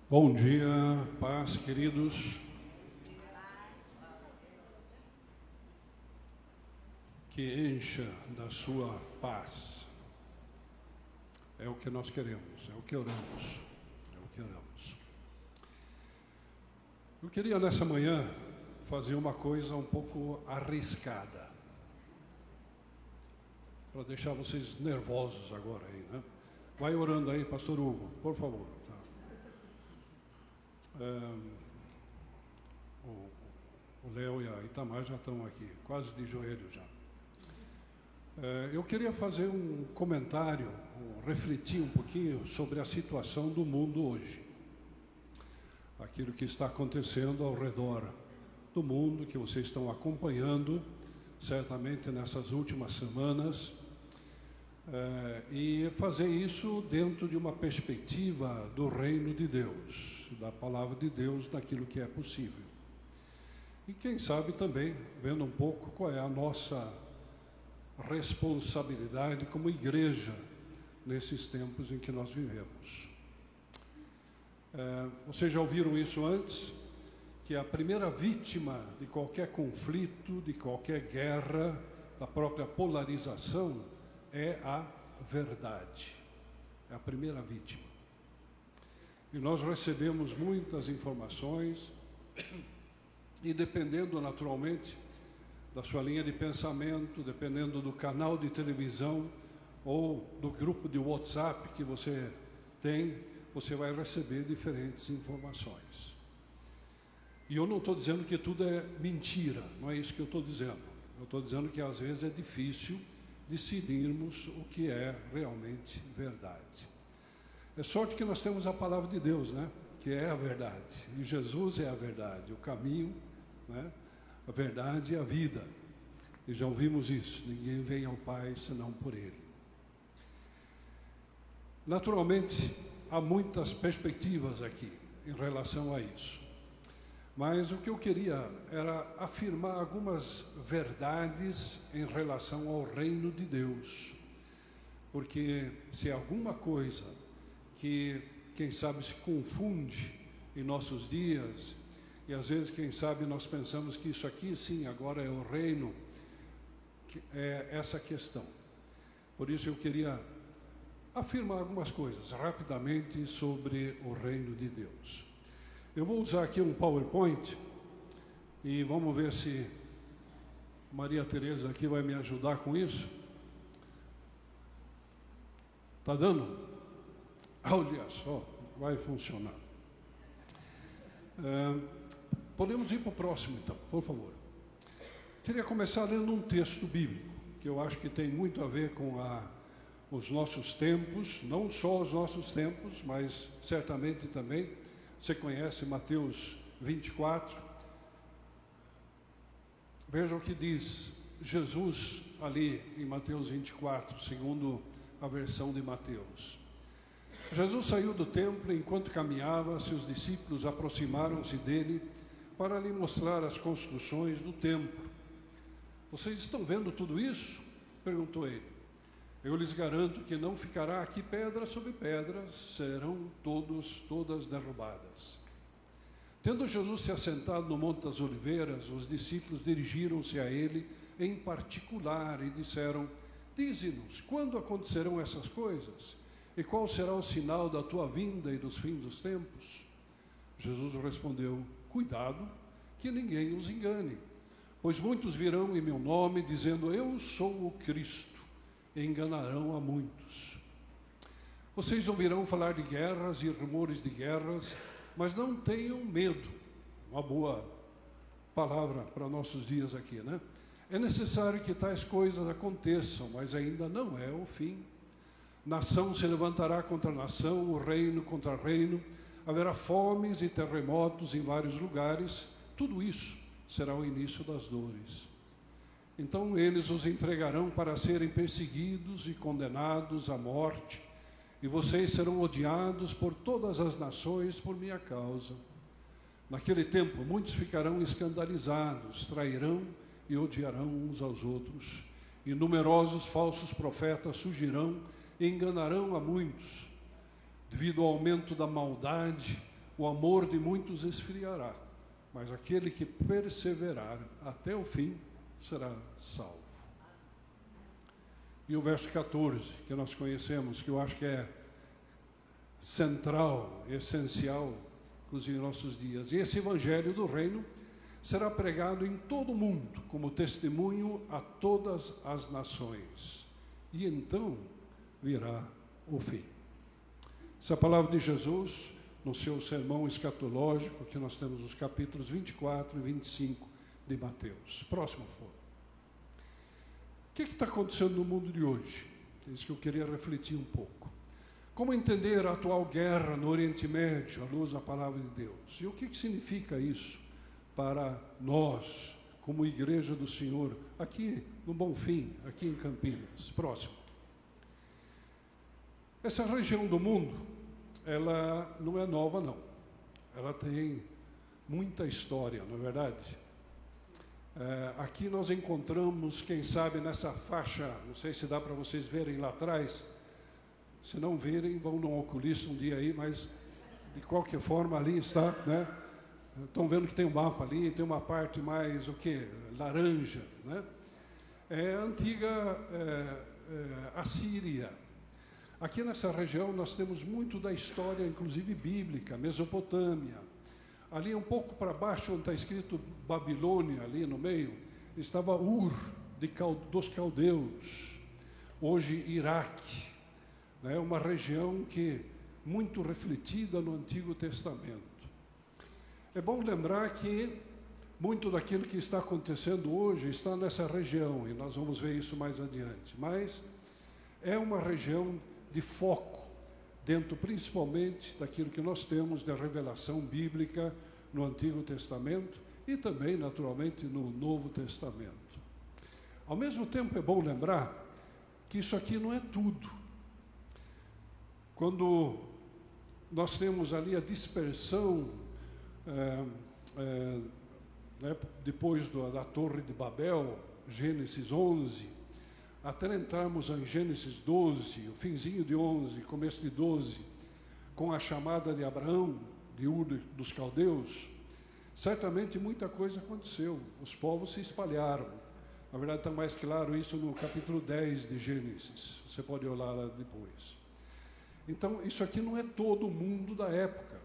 Bom dia, paz, queridos. Que encha da sua paz. É o que nós queremos, é o que oramos, é o que oramos. Eu queria nessa manhã fazer uma coisa um pouco arriscada, para deixar vocês nervosos agora aí, né? Vai orando aí, pastor Hugo, por favor. O Léo e a Itamar já estão aqui, quase de joelho já. Eu queria fazer um comentário, refletir um pouquinho sobre a situação do mundo hoje. Aquilo que está acontecendo ao redor do mundo, que vocês estão acompanhando, certamente nessas últimas semanas, e fazer isso dentro de uma perspectiva do reino de Deus, da palavra de Deus, naquilo que é possível. E quem sabe também, vendo um pouco qual é a nossa responsabilidade como igreja nesses tempos em que nós vivemos. Vocês já ouviram isso antes? Que a primeira vítima de qualquer conflito, de qualquer guerra, da própria polarização, é a verdade. É a primeira vítima. E nós recebemos muitas informações, e dependendo naturalmente da sua linha de pensamento, dependendo do canal de televisão ou do grupo de WhatsApp que você tem, você vai receber diferentes informações. E eu não estou dizendo que tudo é mentira, não é isso que eu estou dizendo. Eu estou dizendo que às vezes é difícil decidirmos o que é realmente verdade. É sorte que nós temos a palavra de Deus, né? Que é a verdade. E Jesus é a verdade, o caminho, né? A verdade e a vida. E já ouvimos isso, ninguém vem ao Pai senão por Ele. Naturalmente, há muitas perspectivas aqui em relação a isso. Mas o que eu queria era afirmar algumas verdades em relação ao reino de Deus. Porque se alguma coisa que, quem sabe, se confunde em nossos dias, e às vezes, quem sabe, nós pensamos que isso aqui, sim, agora é o reino, é essa questão. Por isso eu queria afirmar algumas coisas rapidamente sobre o reino de Deus. Eu vou usar aqui um PowerPoint e vamos ver se Maria Tereza aqui vai me ajudar com isso. Tá dando? Olha só, vai funcionar. Podemos ir para o próximo, então, por favor. Queria começar lendo um texto bíblico, que eu acho que tem muito a ver com os nossos tempos, não só os nossos tempos, mas certamente também. Você conhece Mateus 24. Veja o que diz Jesus ali em Mateus 24, segundo a versão de Mateus. Jesus saiu do templo e, enquanto caminhava, seus discípulos aproximaram-se dele para lhe mostrar as construções do templo. Vocês estão vendo tudo isso? Perguntou ele. Eu lhes garanto que não ficará aqui pedra sobre pedra, serão todas derrubadas. Tendo Jesus se assentado no Monte das Oliveiras, os discípulos dirigiram-se a ele em particular e disseram: Dize-nos, quando acontecerão essas coisas? E qual será o sinal da tua vinda e dos fins dos tempos? Jesus respondeu: Cuidado, que ninguém os engane, pois muitos virão em meu nome, dizendo: Eu sou o Cristo, e enganarão a muitos. Vocês ouvirão falar de guerras e rumores de guerras, mas não tenham medo. Uma boa palavra para nossos dias aqui, né? É necessário que tais coisas aconteçam, mas ainda não é o fim. Nação se levantará contra nação, o reino contra reino, haverá fomes e terremotos em vários lugares. Tudo isso será o início das dores. Então eles os entregarão para serem perseguidos e condenados à morte, e vocês serão odiados por todas as nações por minha causa. Naquele tempo, muitos ficarão escandalizados, trairão e odiarão uns aos outros, e numerosos falsos profetas surgirão e enganarão a muitos. Devido ao aumento da maldade, o amor de muitos esfriará, mas aquele que perseverar até o fim será salvo. E o verso 14, que nós conhecemos, que eu acho que é central, essencial, inclusive em nossos dias. E esse evangelho do reino será pregado em todo o mundo, como testemunho a todas as nações. E então virá o fim. Essa palavra de Jesus, no seu sermão escatológico, que nós temos nos capítulos 24 e 25 de Mateus. Próximo for. O que está acontecendo no mundo de hoje? É isso que eu queria refletir um pouco. Como entender a atual guerra no Oriente Médio, à luz da palavra de Deus? E o que significa isso para nós, como Igreja do Senhor, aqui no Bonfim, aqui em Campinas? Próximo. Essa região do mundo, ela não é nova, não. Ela tem muita história, não é verdade? Aqui nós encontramos, quem sabe, nessa faixa, não sei se dá para vocês verem lá atrás, se não verem, vão no oculista um dia aí, mas de qualquer forma ali está, né? Estão vendo que tem um mapa ali, tem uma parte mais, o quê? Laranja, né? É a antiga Assíria. Aqui nessa região nós temos muito da história, inclusive bíblica, Mesopotâmia. Ali um pouco para baixo, onde está escrito Babilônia, ali no meio, estava Ur, dos caldeus, hoje Iraque, né? Uma região que muito refletida no Antigo Testamento. É bom lembrar que muito daquilo que está acontecendo hoje está nessa região, e nós vamos ver isso mais adiante, mas é uma região de foco, dentro principalmente daquilo que nós temos de revelação bíblica no Antigo Testamento e também, naturalmente, no Novo Testamento. Ao mesmo tempo, é bom lembrar que isso aqui não é tudo. Quando nós temos ali a dispersão, né, depois da Torre de Babel, Gênesis 11, até entrarmos em Gênesis 12, o finzinho de 11, começo de 12, com a chamada de Abraão, de Ur dos caldeus, certamente muita coisa aconteceu, os povos se espalharam. Na verdade está mais claro isso no capítulo 10 de Gênesis, você pode olhar lá depois. Então isso aqui não é todo o mundo da época,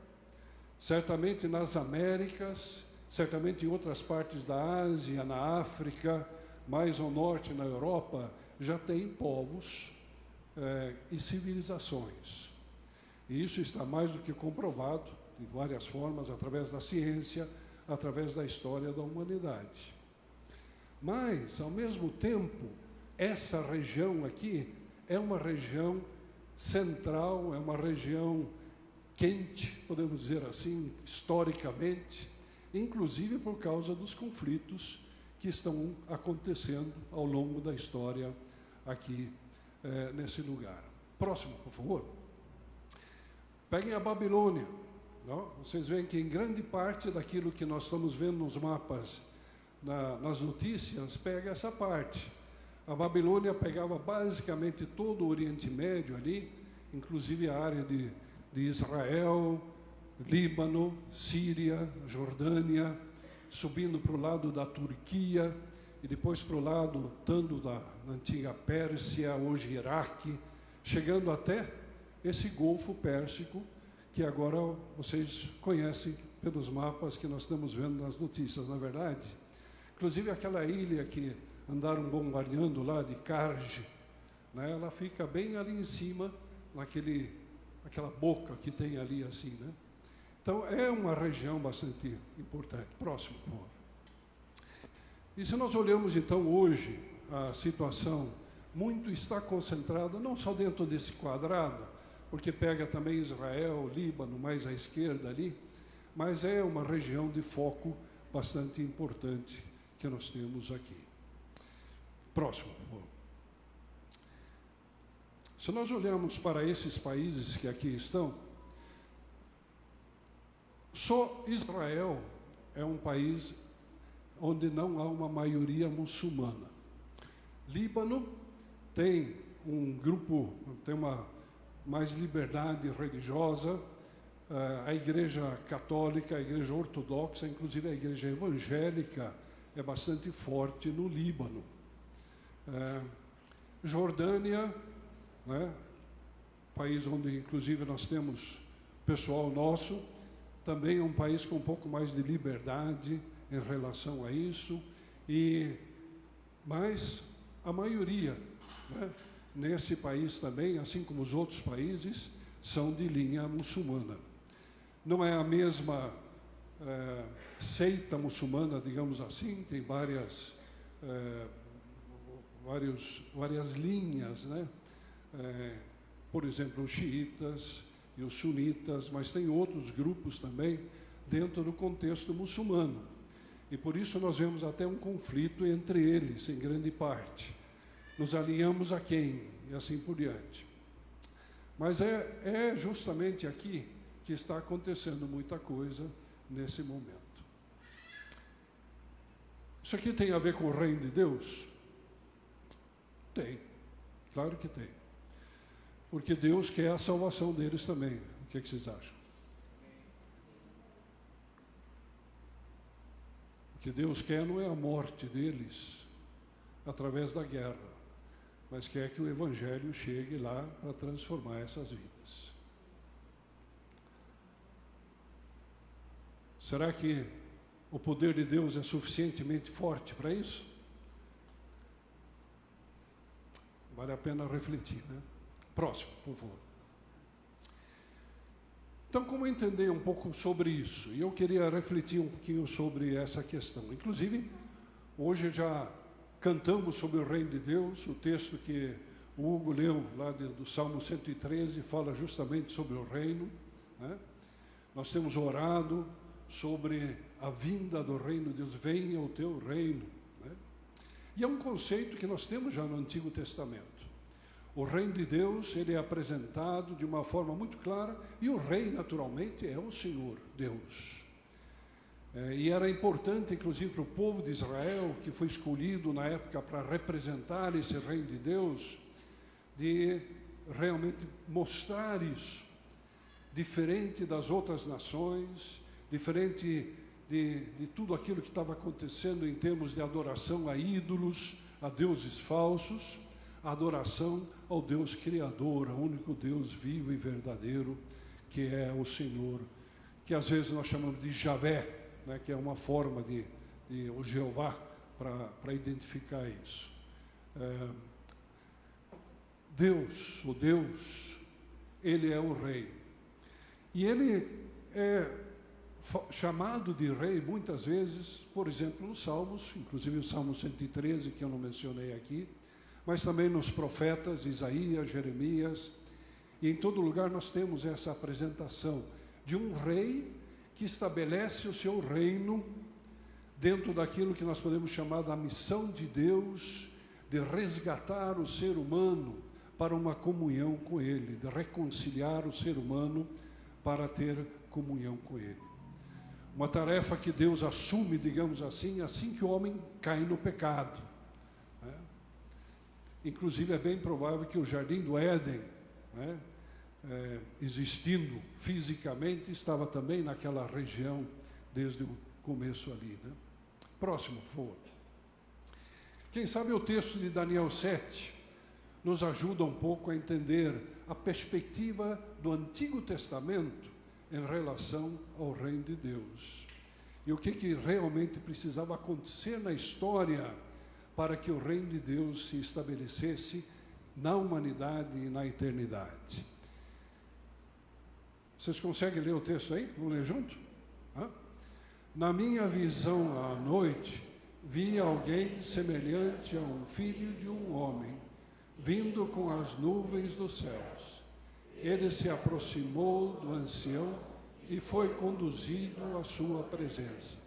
certamente nas Américas, certamente em outras partes da Ásia, na África, mais ao norte, na Europa, já tem povos e civilizações. E isso está mais do que comprovado, de várias formas, através da ciência, através da história da humanidade. Mas, ao mesmo tempo, essa região aqui é uma região central, é uma região quente, podemos dizer assim, historicamente, inclusive por causa dos conflitos que estão acontecendo ao longo da história aqui nesse lugar. Próximo, por favor. Peguem a Babilônia. Não? Vocês veem que em grande parte daquilo que nós estamos vendo nos mapas, nas notícias, pega essa parte. A Babilônia pegava basicamente todo o Oriente Médio ali, inclusive a área de Israel, Líbano, Síria, Jordânia, subindo para o lado da Turquia e depois para o lado tanto da antiga Pérsia, hoje Iraque, chegando até esse Golfo Pérsico, que agora vocês conhecem pelos mapas que nós estamos vendo nas notícias, na verdade. Inclusive aquela ilha que andaram bombardeando lá de Karj, né, ela fica bem ali em cima, aquela boca que tem ali assim, né? Então, é uma região bastante importante. Próximo, por favor. E se nós olhamos, então, hoje, a situação muito está concentrada, não só dentro desse quadrado, porque pega também Israel, Líbano, mais à esquerda ali, mas é uma região de foco bastante importante que nós temos aqui. Próximo, por favor. Se nós olharmos para esses países que aqui estão, só Israel é um país onde não há uma maioria muçulmana. Líbano tem um grupo, tem uma mais liberdade religiosa, a igreja católica, a igreja ortodoxa, inclusive a igreja evangélica, é bastante forte no Líbano. Jordânia, né, país onde inclusive nós temos pessoal nosso, também é um país com um pouco mais de liberdade em relação a isso, mas a maioria, né, nesse país também, assim como os outros países, são de linha muçulmana. Não é a mesma seita muçulmana, digamos assim, tem várias linhas, né? Por exemplo, os xiitas e os sunitas, mas tem outros grupos também dentro do contexto muçulmano. E por isso nós vemos até um conflito entre eles, em grande parte. Nos alinhamos a quem? E assim por diante. Mas é justamente aqui que está acontecendo muita coisa nesse momento. Isso aqui tem a ver com o reino de Deus? Tem, claro que tem. Porque Deus quer a salvação deles também. O que vocês acham? O que Deus quer não é a morte deles através da guerra, mas quer que o Evangelho chegue lá para transformar essas vidas. Será que o poder de Deus é suficientemente forte para isso? Vale a pena refletir, né? Próximo, por favor. Então, como entender um pouco sobre isso? E eu queria refletir um pouquinho sobre essa questão. Inclusive, hoje já cantamos sobre o reino de Deus, o texto que o Hugo leu lá do Salmo 113 fala justamente sobre o reino, né? Nós temos orado sobre a vinda do reino de Deus, venha o teu reino, né? E é um conceito que nós temos já no Antigo Testamento. O reino de Deus, ele é apresentado de uma forma muito clara, e o rei, naturalmente, é o Senhor, Deus. E era importante, inclusive, para o povo de Israel, que foi escolhido na época para representar esse reino de Deus, de realmente mostrar isso, diferente das outras nações, diferente de tudo aquilo que estava acontecendo em termos de adoração a ídolos, a deuses falsos, a adoração ao Deus Criador, ao único Deus vivo e verdadeiro, que é o Senhor, que às vezes nós chamamos de Javé, né, que é uma forma de o Jeová para identificar isso. Deus, o Deus, ele é o rei. E ele é chamado de rei muitas vezes, por exemplo, nos Salmos, inclusive o Salmo 113, que eu não mencionei aqui, mas também nos profetas Isaías, Jeremias, e em todo lugar nós temos essa apresentação de um rei que estabelece o seu reino dentro daquilo que nós podemos chamar da missão de Deus, de resgatar o ser humano para uma comunhão com Ele, de reconciliar o ser humano para ter comunhão com Ele. Uma tarefa que Deus assume, digamos assim que o homem cai no pecado. Inclusive é bem provável que o Jardim do Éden, né, existindo fisicamente, estava também naquela região desde o começo ali, né? Próximo, por favor. Quem sabe o texto de Daniel 7 nos ajuda um pouco a entender a perspectiva do Antigo Testamento em relação ao reino de Deus. E o que realmente precisava acontecer na história para que o reino de Deus se estabelecesse na humanidade e na eternidade. Vocês conseguem ler o texto aí? Vamos ler junto? Na minha visão à noite, vi alguém semelhante a um filho de um homem, vindo com as nuvens dos céus. Ele se aproximou do ancião e foi conduzido à sua presença.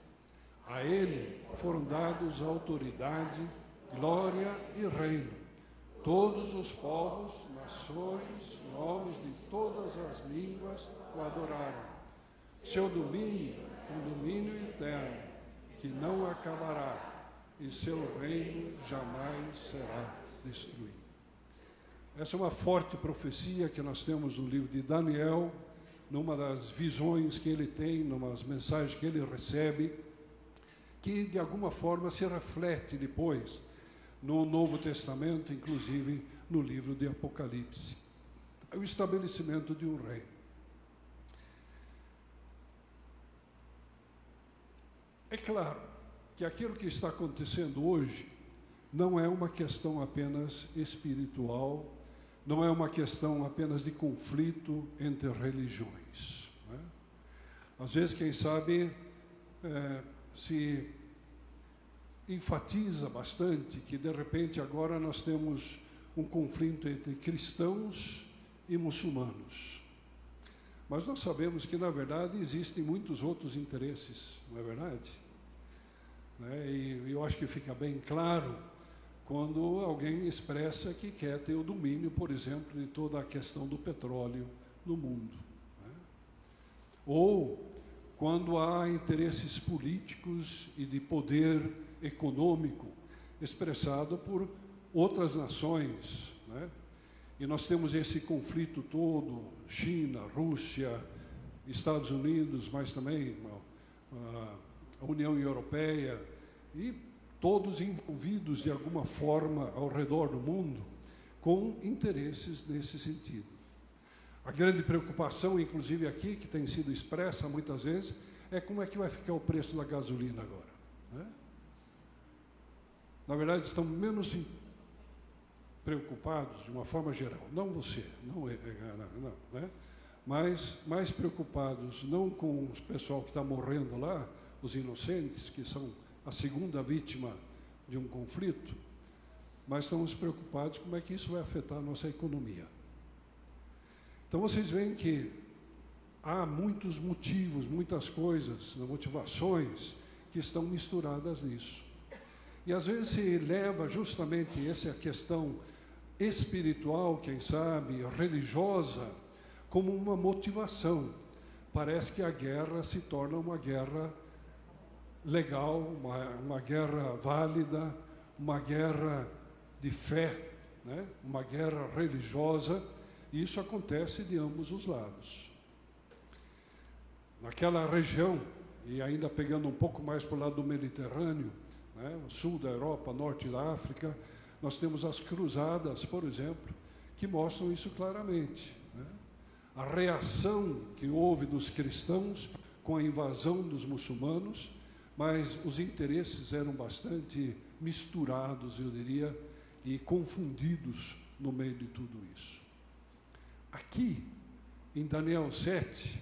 A ele foram dados autoridade, glória e reino. Todos os povos, nações, homens de todas as línguas o adoraram. Seu domínio, um domínio eterno, que não acabará, e seu reino jamais será destruído. Essa é uma forte profecia que nós temos no livro de Daniel, numa das visões que ele tem, numas mensagens que ele recebe, que de alguma forma se reflete depois no Novo Testamento, inclusive no livro de Apocalipse. É o estabelecimento de um reino. É claro que aquilo que está acontecendo hoje não é uma questão apenas espiritual, não é uma questão apenas de conflito entre religiões, né? Às vezes, quem sabe, se enfatiza bastante que, de repente, agora nós temos um conflito entre cristãos e muçulmanos. Mas nós sabemos que, na verdade, existem muitos outros interesses, não é verdade? E eu acho que fica bem claro quando alguém expressa que quer ter o domínio, por exemplo, de toda a questão do petróleo no mundo, né? Ou quando há interesses políticos e de poder econômico expressado por outras nações, né? E nós temos esse conflito todo, China, Rússia, Estados Unidos, mas também a União Europeia, e todos envolvidos de alguma forma ao redor do mundo, com interesses nesse sentido. A grande preocupação, inclusive aqui, que tem sido expressa muitas vezes, é como é que vai ficar o preço da gasolina agora, né? Na verdade, estão menos preocupados, de uma forma geral, não você, não, né? Mas mais preocupados não com o pessoal que está morrendo lá, os inocentes, que são a segunda vítima de um conflito, mas estamos preocupados como é que isso vai afetar a nossa economia. Então vocês veem que há muitos motivos, muitas coisas, motivações que estão misturadas nisso. E às vezes se leva justamente essa questão espiritual, quem sabe, religiosa, como uma motivação. Parece que a guerra se torna uma guerra legal, uma guerra válida, uma guerra de fé, né? Uma guerra religiosa, e isso acontece de ambos os lados. Naquela região, e ainda pegando um pouco mais para o lado do Mediterrâneo, né? O sul da Europa, norte da África, nós temos as cruzadas, por exemplo, que mostram isso claramente, né? A reação que houve dos cristãos com a invasão dos muçulmanos, mas os interesses eram bastante misturados, eu diria, e confundidos no meio de tudo isso. Aqui, em Daniel 7,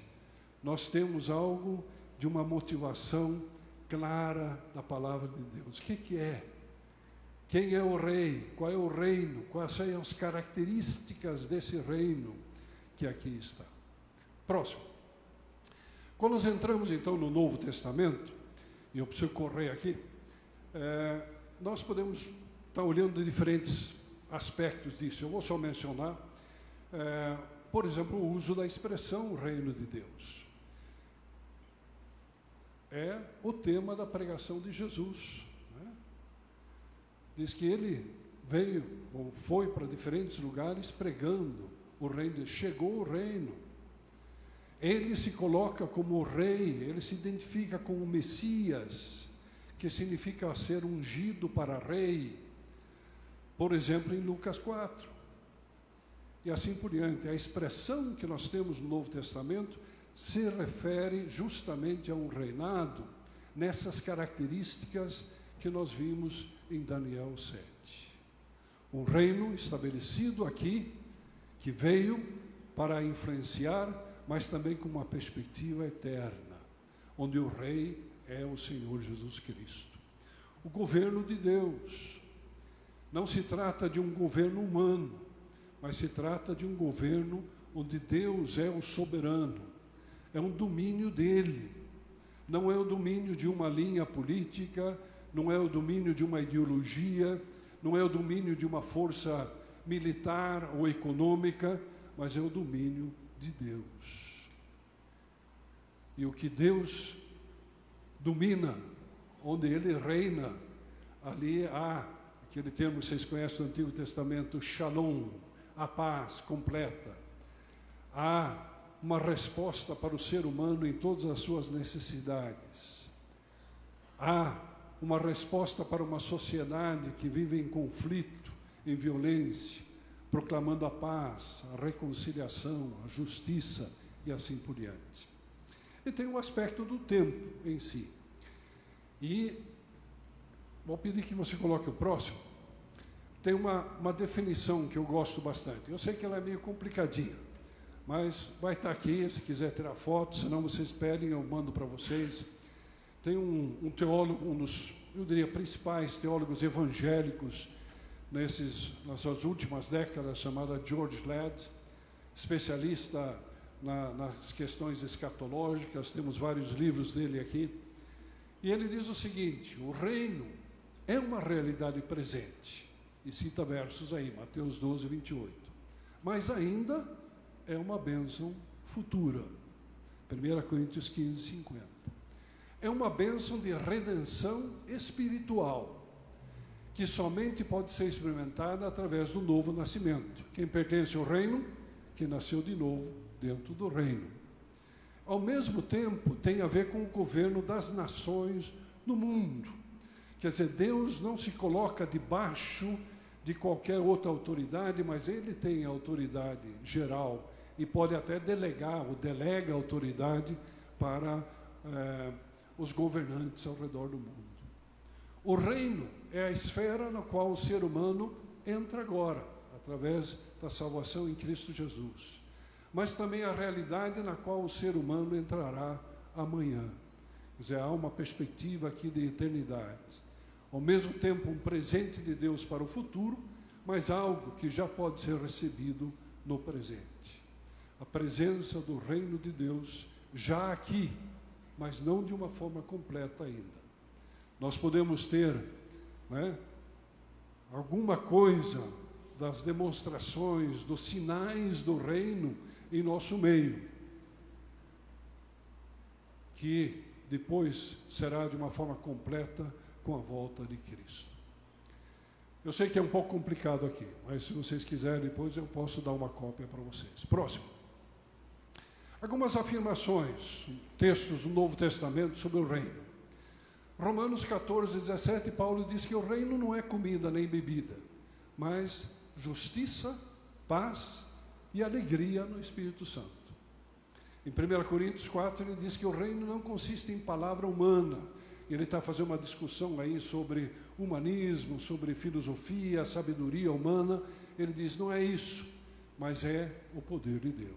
nós temos algo de uma motivação clara da palavra de Deus. O que é? Quem é o rei? Qual é o reino? Quais são as características desse reino que aqui está? Próximo. Quando nós entramos, então, no Novo Testamento, e eu preciso correr aqui, nós podemos estar olhando de diferentes aspectos disso. Eu vou só mencionar, por exemplo, o uso da expressão reino de Deus. É o tema da pregação de Jesus, né? Diz que ele veio, ou foi para diferentes lugares pregando o reino, chegou o reino. Ele se coloca como rei, ele se identifica como o Messias, que significa ser ungido para rei, por exemplo, em Lucas 4. E assim por diante. A expressão que nós temos no Novo Testamento se refere justamente a um reinado, nessas características que nós vimos em Daniel 7. Um reino estabelecido aqui, que veio para influenciar, mas também com uma perspectiva eterna, onde o rei é o Senhor Jesus Cristo. O governo de Deus não se trata de um governo humano, mas se trata de um governo onde Deus é o soberano, é um domínio dele, não é o domínio de uma linha política, não é o domínio de uma ideologia, não é o domínio de uma força militar ou econômica, mas é o domínio de Deus. E o que Deus domina, onde Ele reina, ali há aquele termo que vocês conhecem do Antigo Testamento, shalom, a paz completa. Há uma resposta para o ser humano em todas as suas necessidades. Há uma resposta para uma sociedade que vive em conflito, em violência, proclamando a paz, a reconciliação, a justiça e assim por diante. E tem o aspecto do tempo em si. E vou pedir que você coloque o próximo. Tem uma definição que eu gosto bastante. Eu sei que ela é meio complicadinha, mas vai estar aqui, se quiser tirar foto, senão vocês pedem, eu mando para vocês. Tem um teólogo, um dos, eu diria, principais teólogos evangélicos nessas últimas décadas, chamado George Ladd, especialista nas questões escatológicas, temos vários livros dele aqui, e ele diz o seguinte: o reino é uma realidade presente, e cita versos aí, Mateus 12, 28, mas ainda é uma bênção futura, 1 Coríntios 15, 50. É uma bênção de redenção espiritual, que somente pode ser experimentada através do novo nascimento. Quem pertence ao reino, que nasceu de novo dentro do reino. Ao mesmo tempo, tem a ver com o governo das nações no mundo. Quer dizer, Deus não se coloca debaixo de qualquer outra autoridade, mas Ele tem autoridade geral e pode até delegar, ou delega a autoridade para os governantes ao redor do mundo. O reino é a esfera na qual o ser humano entra agora, através da salvação em Cristo Jesus. Mas também a realidade na qual o ser humano entrará amanhã. Quer dizer, há uma perspectiva aqui de eternidade. Ao mesmo tempo, um presente de Deus para o futuro, mas algo que já pode ser recebido no presente. A presença do reino de Deus já aqui, mas não de uma forma completa ainda. Nós podemos ter, alguma coisa das demonstrações, dos sinais do reino em nosso meio, que depois será de uma forma completa com a volta de Cristo. Eu sei que é um pouco complicado aqui, mas se vocês quiserem, depois eu posso dar uma cópia para vocês. Próximo. Algumas afirmações, textos do Novo Testamento sobre o reino. Romanos 14, 17, Paulo diz que o reino não é comida nem bebida, mas justiça, paz e alegria no Espírito Santo. Em 1 Coríntios 4, ele diz que o reino não consiste em palavra humana. Ele está fazendo uma discussão aí sobre humanismo, sobre filosofia, sabedoria humana. Ele diz, não é isso, mas é o poder de Deus.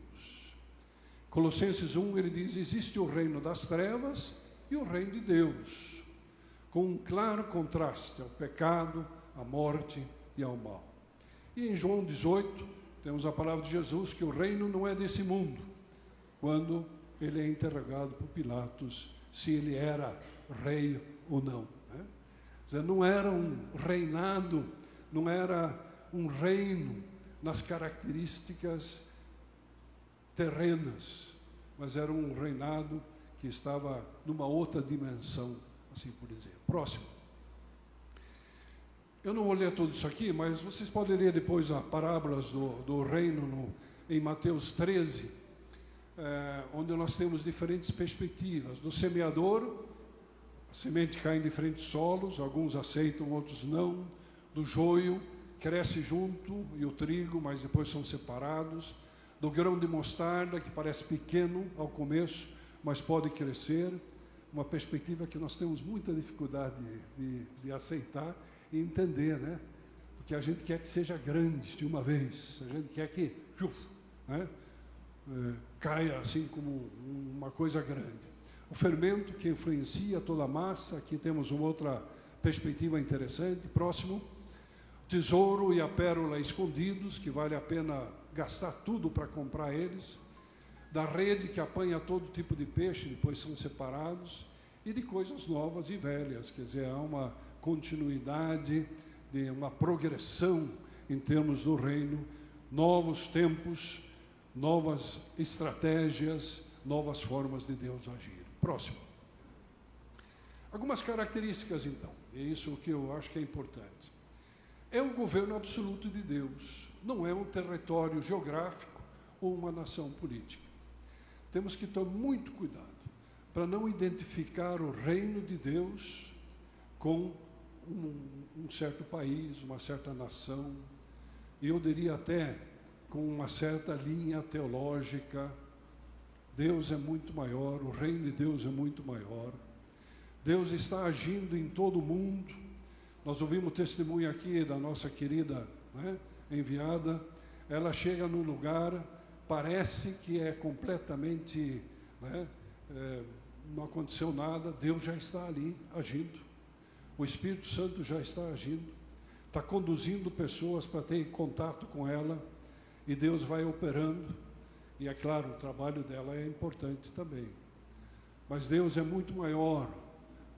Colossenses 1, ele diz, existe o reino das trevas e o reino de Deus, com um claro contraste ao pecado, à morte e ao mal. E em João 18, temos a palavra de Jesus, que o reino não é desse mundo, quando ele é interrogado por Pilatos, se ele era rei ou não. Quer dizer, não era um reinado, não era um reino nas características terrenas, mas era um reinado que estava numa outra dimensão, assim por dizer. Próximo. Eu não vou ler tudo isso aqui, mas vocês podem ler depois as parábolas do reino em Mateus 13, onde nós temos diferentes perspectivas. Do semeador, a semente cai em diferentes solos, alguns aceitam, outros não. Do joio, cresce junto, e o trigo, mas depois são separados. Do grão de mostarda, que parece pequeno ao começo, mas pode crescer. Uma perspectiva que nós temos muita dificuldade de aceitar e entender, né? Porque a gente quer que seja grande de uma vez, a gente quer que caia assim como uma coisa grande. O fermento que influencia toda a massa, aqui temos uma outra perspectiva interessante. Próximo. Tesouro e a pérola escondidos, que vale a pena gastar tudo para comprar eles. Da rede que apanha todo tipo de peixe, depois são separados. E de coisas novas e velhas, quer dizer, há uma continuidade, de uma progressão em termos do reino, novos tempos, novas estratégias, novas formas de Deus agir. Próximo. Algumas características, então, é isso que eu acho que é importante. É o governo absoluto de Deus, não é um território geográfico ou uma nação política. temos que ter muito cuidado para não identificar o reino de Deus com um certo país, uma certa nação, e eu diria até com uma certa linha teológica. Deus é muito maior, o reino de Deus é muito maior. Deus está agindo em todo o mundo. Nós ouvimos o testemunho aqui da nossa querida, enviada. Ela chega num lugar, parece que é completamente, não aconteceu nada, Deus já está ali agindo. O Espírito Santo já está agindo, está conduzindo pessoas para ter contato com ela, e Deus vai operando. E é claro, o trabalho dela é importante também. Mas Deus é muito maior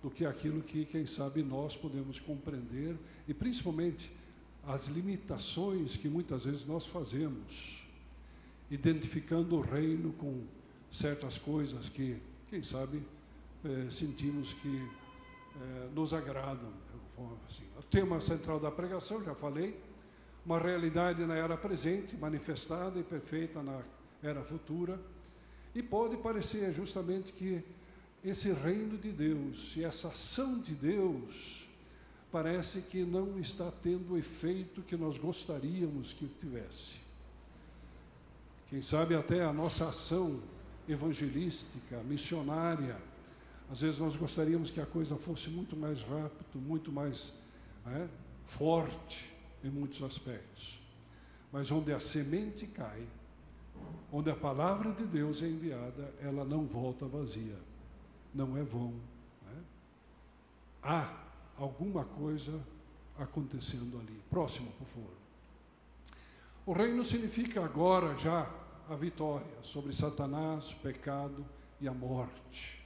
do que aquilo que, quem sabe, nós podemos compreender, e principalmente as limitações que muitas vezes nós fazemos, identificando o reino com certas coisas que, quem sabe, sentimos que nos agradam. Assim, o tema central da pregação, já falei, uma realidade na era presente, manifestada e perfeita na era futura, e pode parecer justamente que esse reino de Deus e essa ação de Deus parece que não está tendo o efeito que nós gostaríamos que tivesse. Quem sabe até a nossa ação evangelística, missionária, às vezes nós gostaríamos que a coisa fosse muito mais rápido, muito mais forte em muitos aspectos. Mas onde a semente cai, onde a palavra de Deus é enviada, ela não volta vazia, não é vão. Há alguma coisa acontecendo ali. Próximo, por favor. O reino significa agora já a vitória sobre Satanás, o pecado e a morte.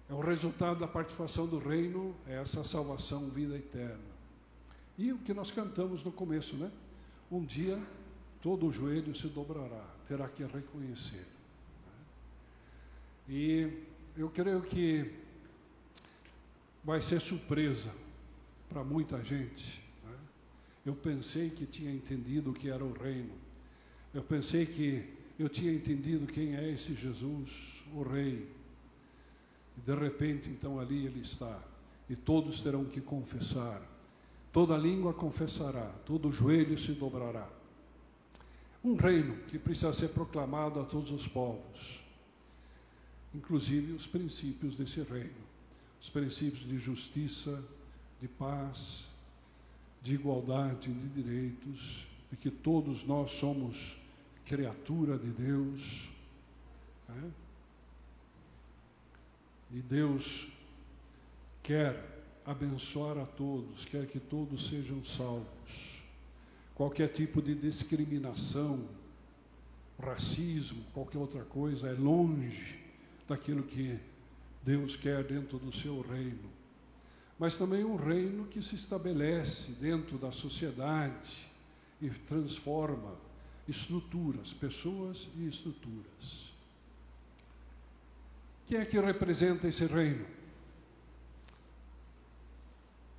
É o resultado da participação do reino, é essa salvação, vida eterna. E o que nós cantamos no começo, Um dia todo o joelho se dobrará, terá que reconhecer. E eu creio que vai ser surpresa para muita gente. Eu pensei que tinha entendido o que era o reino. Eu pensei que eu tinha entendido quem é esse Jesus, o Rei. E de repente, então, ali ele está. E todos terão que confessar. Toda língua confessará, todo joelho se dobrará. Um reino que precisa ser proclamado a todos os povos, inclusive os princípios desse reino, os princípios de justiça, de paz, de igualdade de direitos, de que todos nós somos criatura de Deus, e Deus quer abençoar a todos, quer que todos sejam salvos. Qualquer tipo de discriminação, racismo, qualquer outra coisa, é longe daquilo que Deus quer dentro do seu reino. Mas também um reino que se estabelece dentro da sociedade e transforma estruturas, pessoas e estruturas. Quem é que representa esse reino?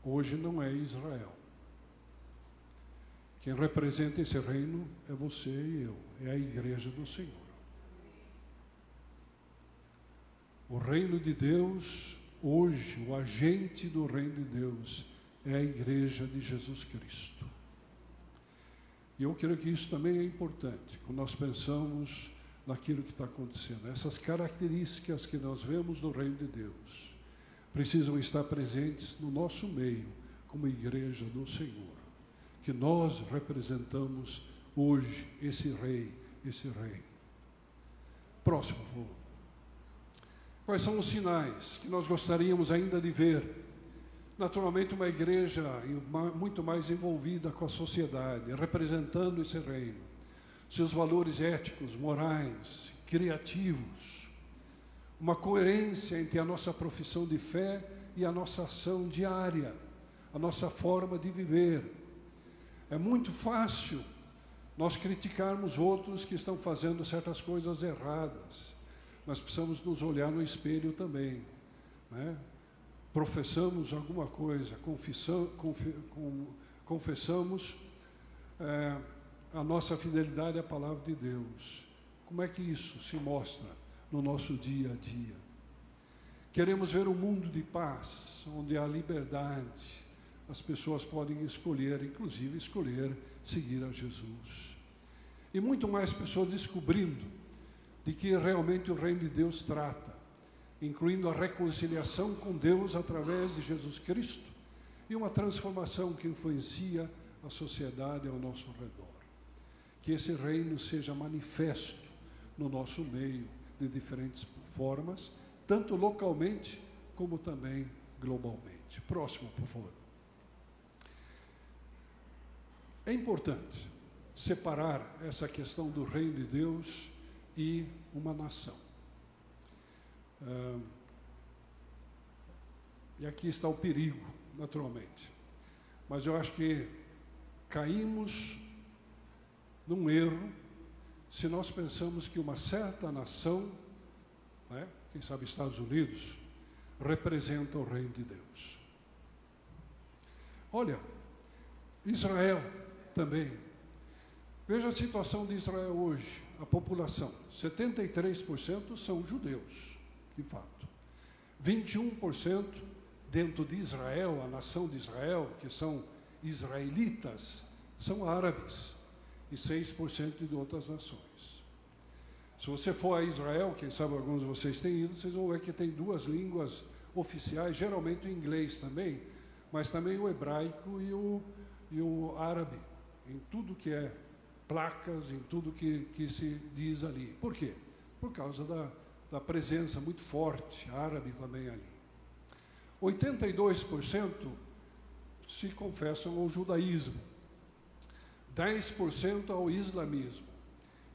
Hoje não é Israel. Quem representa esse reino é você e eu, é a igreja do Senhor. O reino de Deus, hoje, o agente do reino de Deus é a igreja de Jesus Cristo. E eu creio que isso também é importante, quando nós pensamos naquilo que está acontecendo. Essas características que nós vemos no reino de Deus precisam estar presentes no nosso meio, como igreja do Senhor, que nós representamos hoje esse rei, esse reino. Próximo, por favor. Quais são os sinais que nós gostaríamos ainda de ver? Naturalmente, uma igreja muito mais envolvida com a sociedade, representando esse reino, seus valores éticos, morais, criativos, uma coerência entre a nossa profissão de fé e a nossa ação diária, a nossa forma de viver. É muito fácil nós criticarmos outros que estão fazendo certas coisas erradas. Nós precisamos nos olhar no espelho também, Professamos alguma coisa, confessamos a nossa fidelidade à palavra de Deus. Como é que isso se mostra no nosso dia a dia? Queremos ver um mundo de paz, onde há liberdade, as pessoas podem escolher, inclusive escolher seguir a Jesus. E muito mais pessoas descobrindo de que realmente o reino de Deus trata, incluindo a reconciliação com Deus através de Jesus Cristo e uma transformação que influencia a sociedade ao nosso redor. Que esse reino seja manifesto no nosso meio de diferentes formas, tanto localmente como também globalmente. Próximo, por favor. É importante separar essa questão do reino de Deus e uma nação. E aqui está o perigo, naturalmente. Mas eu acho que caímos num erro se nós pensamos que uma certa nação, né, quem sabe Estados Unidos, representa o reino de Deus. Olha, Israel também. Veja a situação de Israel hoje. A população, 73% são judeus, de fato. 21% dentro de Israel, a nação de Israel, que são israelitas, são árabes. E 6% de outras nações. Se você for a Israel, quem sabe alguns de vocês têm ido, vocês vão ver que tem duas línguas oficiais, geralmente o inglês também, mas também o hebraico e o árabe, em tudo que é placas, em tudo que se diz ali. Por quê? Por causa da presença muito forte árabe também ali. 82% se confessam ao judaísmo, 10% ao islamismo,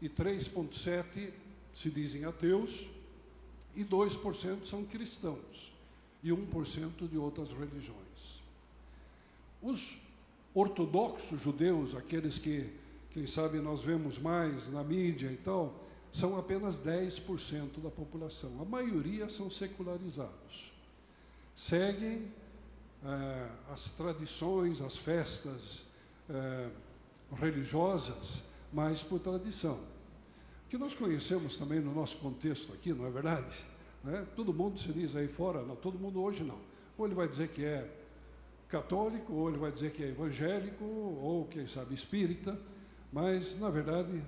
e 3,7% se dizem ateus, e 2% são cristãos, e 1% de outras religiões. Os ortodoxos judeus, aqueles que, quem sabe, nós vemos mais na mídia e tal, são apenas 10% da população. A maioria são secularizados. Seguem as tradições, as festas religiosas, mas por tradição. Que nós conhecemos também no nosso contexto aqui, não é verdade? Né? Todo mundo se diz aí fora, não, todo mundo hoje não. Ou ele vai dizer que é católico, ou ele vai dizer que é evangélico, ou quem sabe espírita, mas na verdade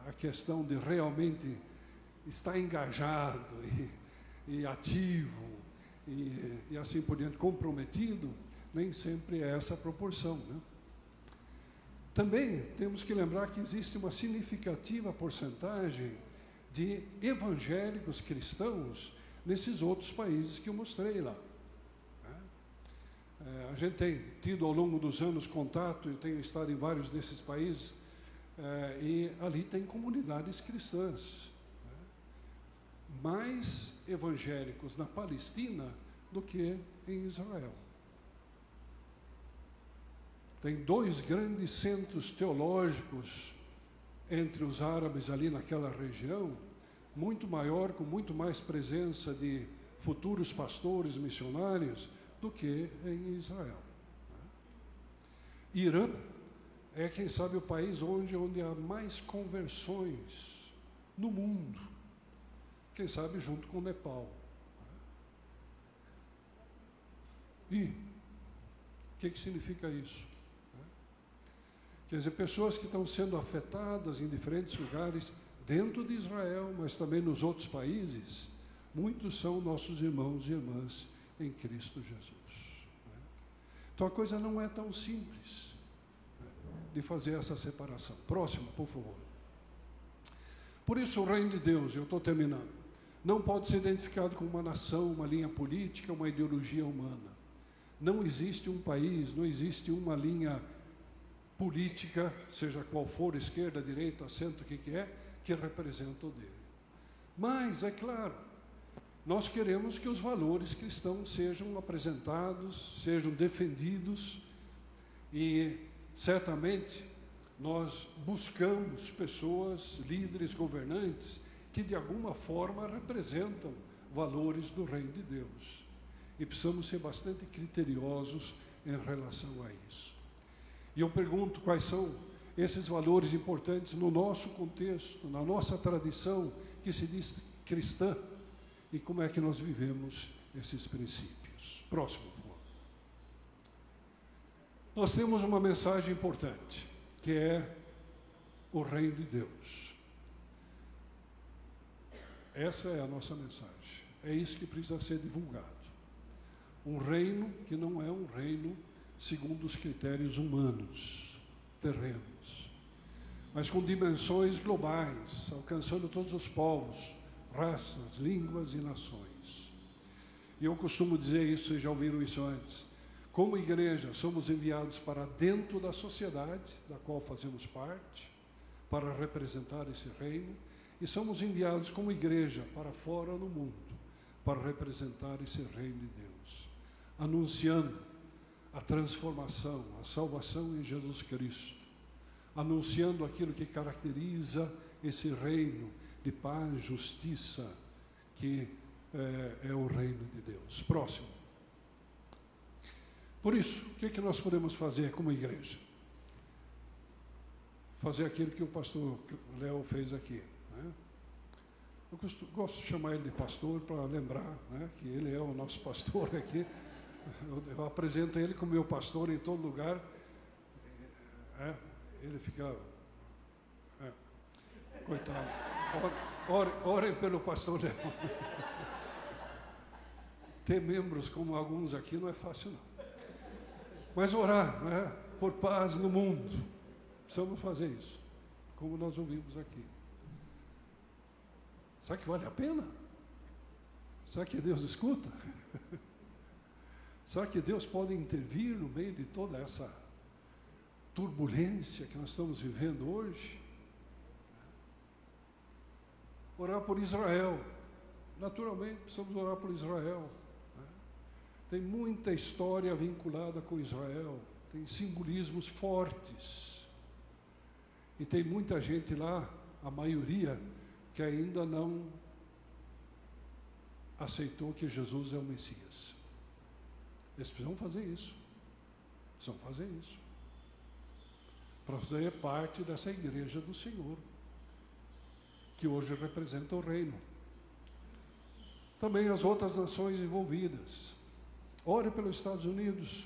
a questão de realmente estar engajado e ativo e assim por diante, comprometido, nem sempre é essa a proporção, né? Também temos que lembrar que existe uma significativa porcentagem de evangélicos cristãos nesses outros países que eu mostrei lá. A gente tem tido ao longo dos anos contato, eu tenho estado em vários desses países, e ali tem comunidades cristãs. Mais evangélicos na Palestina do que em Israel. Tem 2 grandes centros teológicos entre os árabes ali naquela região, muito maior, com muito mais presença de futuros pastores missionários do que em Israel. Irã é, quem sabe, o país onde há mais conversões no mundo, quem sabe junto com o Nepal. E o que significa isso? Quer dizer, pessoas que estão sendo afetadas em diferentes lugares, dentro de Israel, mas também nos outros países, muitos são nossos irmãos e irmãs em Cristo Jesus. Então a coisa não é tão simples de fazer essa separação. Próximo, por favor. Por isso o reino de Deus, eu estou terminando, não pode ser identificado com uma nação, uma linha política, uma ideologia humana. Não existe um país, não existe uma linha política, seja qual for, esquerda, direita, centro, o que é, que representa o dele. Mas, é claro, nós queremos que os valores cristãos sejam apresentados, sejam defendidos, e certamente nós buscamos pessoas, líderes, governantes, que de alguma forma representam valores do reino de Deus. E precisamos ser bastante criteriosos em relação a isso. E eu pergunto quais são esses valores importantes no nosso contexto, na nossa tradição que se diz cristã, e como é que nós vivemos esses princípios. Próximo, por favor. Nós temos uma mensagem importante, que é o reino de Deus. Essa é a nossa mensagem. É isso que precisa ser divulgado. Um reino que não é um reino segundo os critérios humanos, terrenos, mas com dimensões globais, alcançando todos os povos, raças, línguas e nações. E eu costumo dizer isso, vocês já ouviram isso antes. Como igreja, somos enviados para dentro da sociedade, da qual fazemos parte, para representar esse reino, e somos enviados como igreja para fora no mundo, para representar esse reino de Deus, anunciando a transformação, a salvação em Jesus Cristo, anunciando aquilo que caracteriza esse reino de paz, justiça, que é o reino de Deus. Próximo. Por isso, o que nós podemos fazer como igreja? Fazer aquilo que o pastor Léo fez aqui, né? Eu gosto de chamar ele de pastor para lembrar, né, que ele é o nosso pastor aqui. Eu apresento ele como meu pastor em todo lugar. Ele fica... coitado. Orem pelo pastor Léo. Ter membros como alguns aqui não é fácil, não. Mas orar, né, por paz no mundo. Precisamos fazer isso, como nós ouvimos aqui. Será que vale a pena? Será que Deus escuta? Será que Deus pode intervir no meio de toda essa turbulência que nós estamos vivendo hoje? Orar por Israel. Naturalmente, precisamos orar por Israel. Tem muita história vinculada com Israel. Tem simbolismos fortes. E tem muita gente lá, a maioria, que ainda não aceitou que Jesus é o Messias. Eles precisam fazer isso. Precisam fazer isso. Para fazer parte dessa igreja do Senhor, que hoje representa o reino. Também as outras nações envolvidas. Ore pelos Estados Unidos.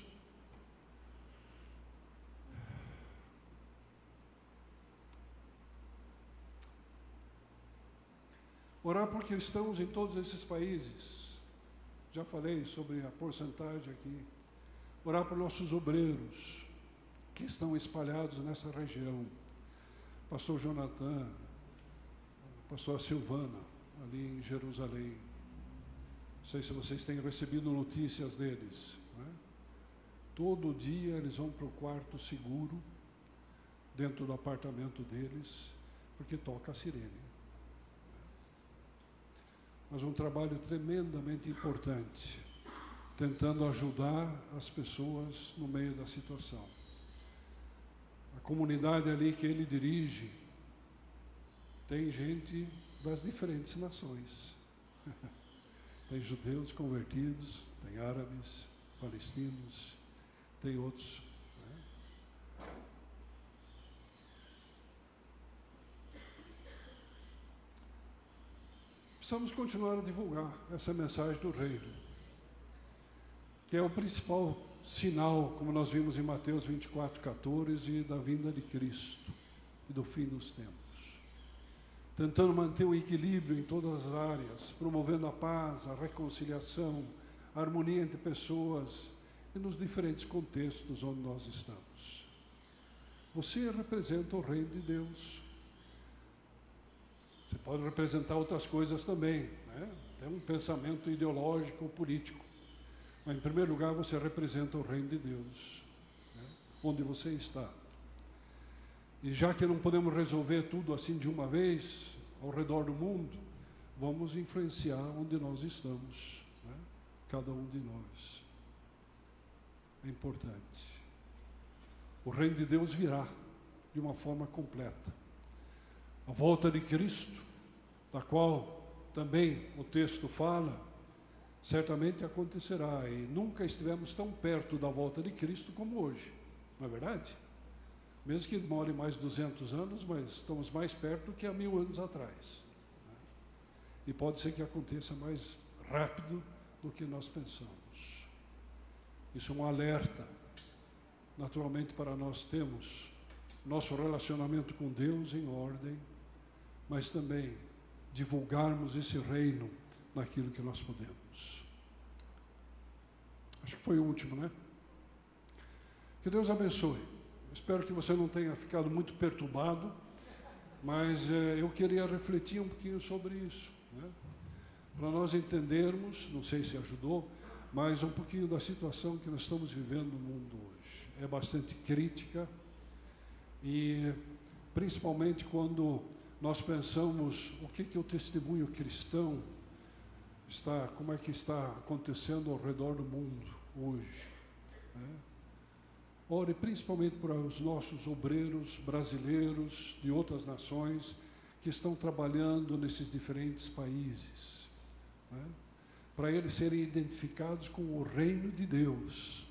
Orar por cristãos em todos esses países. Já falei sobre a porcentagem aqui. Orar por nossos obreiros que estão espalhados nessa região. Pastor Jonathan, pastor Silvana, ali em Jerusalém. Não sei se vocês têm recebido notícias deles, né? Todo dia eles vão para o quarto seguro, dentro do apartamento deles, porque toca a sirene. Mas um trabalho tremendamente importante, tentando ajudar as pessoas no meio da situação. A comunidade ali que ele dirige, tem gente das diferentes nações. Tem judeus convertidos, tem árabes, palestinos, tem outros. Precisamos continuar a divulgar essa mensagem do reino, que é o principal sinal, como nós vimos em Mateus 24:14, da vinda de Cristo e do fim dos tempos. Tentando manter o equilíbrio em todas as áreas, promovendo a paz, a reconciliação, a harmonia entre pessoas e nos diferentes contextos onde nós estamos. Você representa o reino de Deus. Você pode representar outras coisas também, né? Tem um pensamento ideológico ou político. Mas, em primeiro lugar, você representa o reino de Deus, né? Onde você está. E já que não podemos resolver tudo assim de uma vez, ao redor do mundo, vamos influenciar onde nós estamos, né? Cada um de nós. É importante. O reino de Deus virá de uma forma completa. A volta de Cristo, da qual também o texto fala, certamente acontecerá, e nunca estivemos tão perto da volta de Cristo como hoje, não é verdade? Mesmo que demore mais 200 anos, mas estamos mais perto do que há 1000 anos atrás. E pode ser que aconteça mais rápido do que nós pensamos. Isso é um alerta, naturalmente, para nós termos nosso relacionamento com Deus em ordem, mas também divulgarmos esse reino naquilo que nós podemos. Acho que foi o último, né? Que Deus abençoe. Espero que você não tenha ficado muito perturbado, mas eu queria refletir um pouquinho sobre isso, né? Para nós entendermos, não sei se ajudou, mas um pouquinho da situação que nós estamos vivendo no mundo hoje. É bastante crítica e principalmente quando nós pensamos o que o testemunho cristão está, como é que está acontecendo ao redor do mundo hoje, né? Ore principalmente para os nossos obreiros brasileiros de outras nações que estão trabalhando nesses diferentes países, né? Para eles serem identificados com o reino de Deus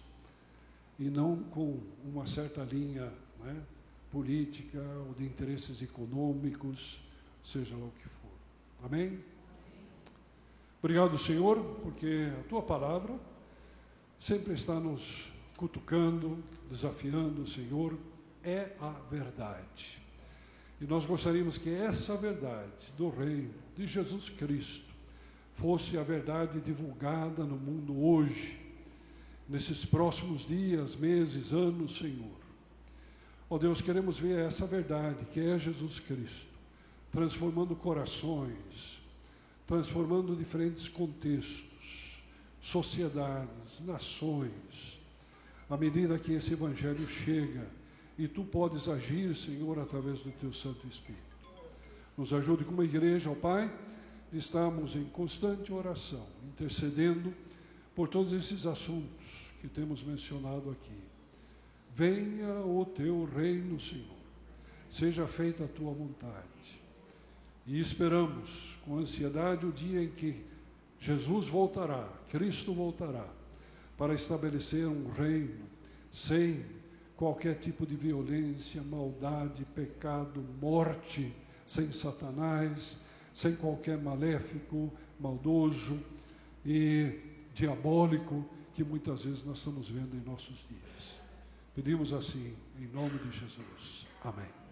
e não com uma certa linha, né, política ou de interesses econômicos, seja lá o que for. Amém? Obrigado, Senhor, porque a Tua palavra sempre está nos cutucando, desafiando, Senhor, é a verdade. E nós gostaríamos que essa verdade do reino de Jesus Cristo fosse a verdade divulgada no mundo hoje, nesses próximos dias, meses, anos, Senhor. Ó Deus, queremos ver essa verdade, que é Jesus Cristo, transformando corações, transformando diferentes contextos, sociedades, nações, à medida que esse Evangelho chega, e Tu podes agir, Senhor, através do Teu Santo Espírito. Nos ajude como igreja, ó Pai, estamos em constante oração, intercedendo por todos esses assuntos que temos mencionado aqui. Venha o Teu reino, Senhor, seja feita a Tua vontade. E esperamos com ansiedade o dia em que Jesus voltará, Cristo voltará, para estabelecer um reino sem qualquer tipo de violência, maldade, pecado, morte, sem Satanás, sem qualquer maléfico, maldoso e diabólico que muitas vezes nós estamos vendo em nossos dias. Pedimos assim, em nome de Jesus. Amém.